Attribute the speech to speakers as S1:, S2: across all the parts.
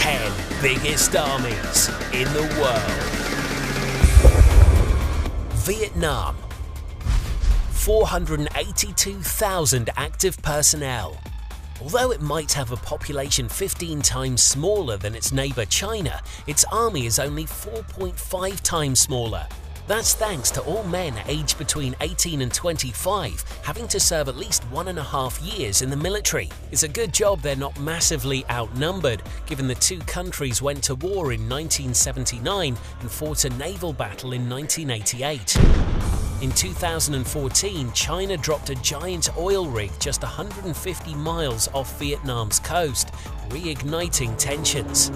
S1: 10 biggest armies in the world. Vietnam. 482,000 active personnel. Although it might have a population 15 times smaller than its neighbor China, its army is only 4.5 times smaller. That's thanks to all men aged between 18 and 25 having to serve at least 1.5 years in the military. It's a good job they're not massively outnumbered, given the two countries went to war in 1979 and fought a naval battle in 1988. In 2014, China dropped a giant oil rig just 150 miles off Vietnam's coast, reigniting tensions.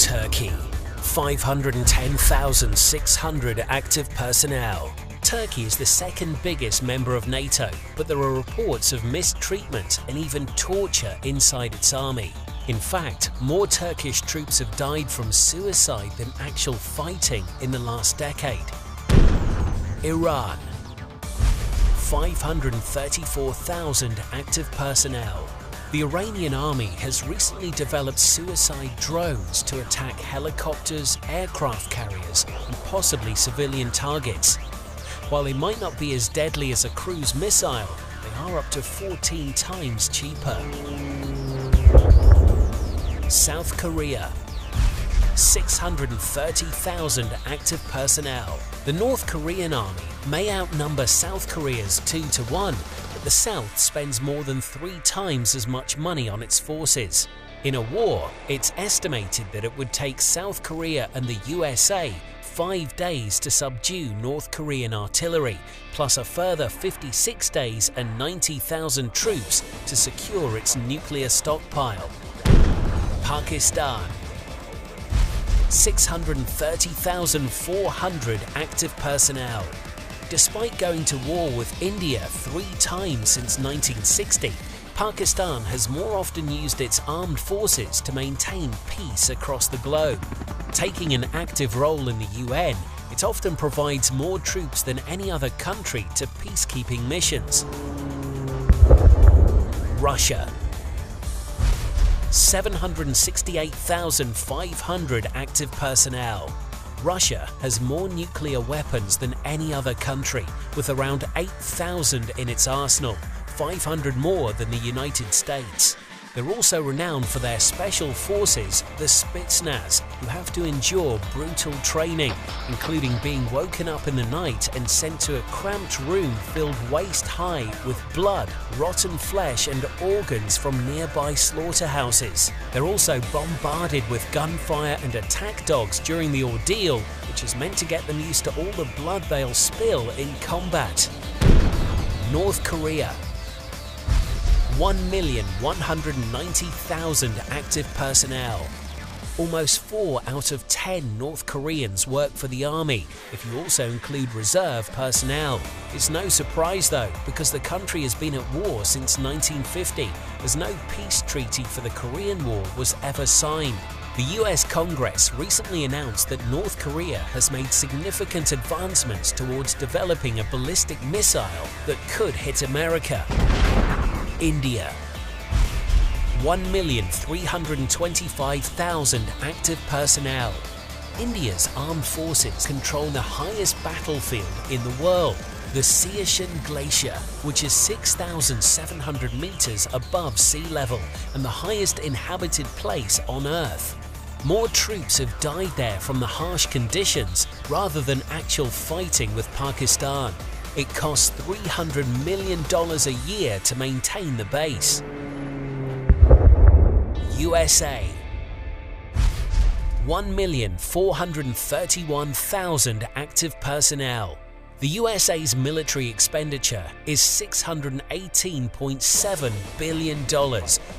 S1: Turkey. 510,600 active personnel. Turkey is the second biggest member of NATO, but there are reports of mistreatment and even torture inside its army. In fact, more Turkish troops have died from suicide than actual fighting in the last decade. Iran. 534,000 active personnel. The Iranian army has recently developed suicide drones to attack helicopters, aircraft carriers, and possibly civilian targets. While they might not be as deadly as a cruise missile, they are up to 14 times cheaper. South Korea. 630,000 active personnel. The North Korean army may outnumber South Korea's 2-1, but the South spends more than 3 times as much money on its forces. In a war, it's estimated that it would take South Korea and the USA 5 days to subdue North Korean artillery, plus a further 56 days and 90,000 troops to secure its nuclear stockpile. Pakistan. 630,400 active personnel. Despite going to war with India 3 times since 1960, Pakistan has more often used its armed forces to maintain peace across the globe. Taking an active role in the UN, it often provides more troops than any other country to peacekeeping missions. Russia. 768,500 active personnel. Russia has more nuclear weapons than any other country, with around 8,000 in its arsenal, 500 more than the United States. They're also renowned for their special forces, the Spetsnaz, who have to endure brutal training, including being woken up in the night and sent to a cramped room filled waist-high with blood, rotten flesh and organs from nearby slaughterhouses. They're also bombarded with gunfire and attack dogs during the ordeal, which is meant to get them used to all the blood they'll spill in combat. North Korea. 1,190,000 active personnel. Almost 4 out of 10 North Koreans work for the army, if you also include reserve personnel. It's no surprise though, because the country has been at war since 1950, as no peace treaty for the Korean War was ever signed. The US Congress recently announced that North Korea has made significant advancements towards developing a ballistic missile that could hit America. India. 1,325,000 active personnel. India's armed forces control the highest battlefield in the world, the Siachen Glacier, which is 6,700 meters above sea level and the highest inhabited place on Earth. More troops have died there from the harsh conditions rather than actual fighting with Pakistan. It costs $300 million a year to maintain the base. USA. 1,431,000 active personnel. The USA's military expenditure is $618.7 billion,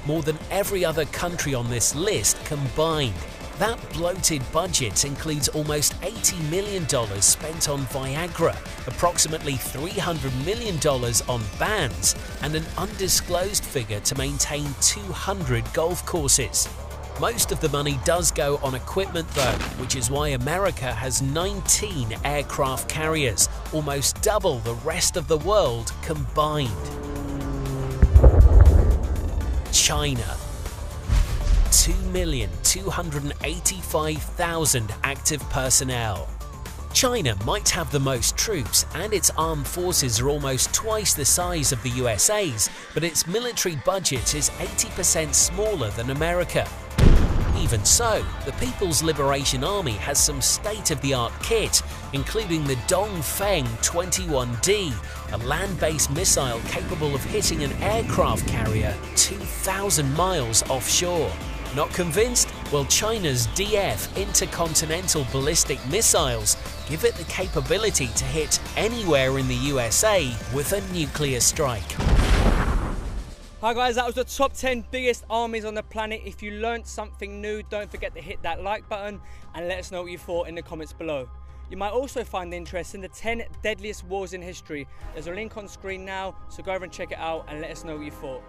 S1: more than every other country on this list combined. That bloated budget includes almost $80 million spent on Viagra, approximately $300 million on bands, and an undisclosed figure to maintain 200 golf courses. Most of the money does go on equipment though, which is why America has 19 aircraft carriers, almost double the rest of the world combined. China. 2,285,000 active personnel. China might have the most troops and its armed forces are almost twice the size of the USA's, but its military budget is 80% smaller than America. Even so, the People's Liberation Army has some state-of-the-art kit, including the Dongfeng 21D, a land-based missile capable of hitting an aircraft carrier 2,000 miles offshore. Not convinced? Well, China's DF intercontinental ballistic missiles give it the capability to hit anywhere in the USA with a nuclear strike.
S2: Hi guys, that was the top 10 biggest armies on the planet. If you learned something new, don't forget to hit that like button and let us know what you thought in the comments below. You might also find interest in the 10 deadliest wars in history. There's a link on screen now, so go over and check it out and let us know what you thought.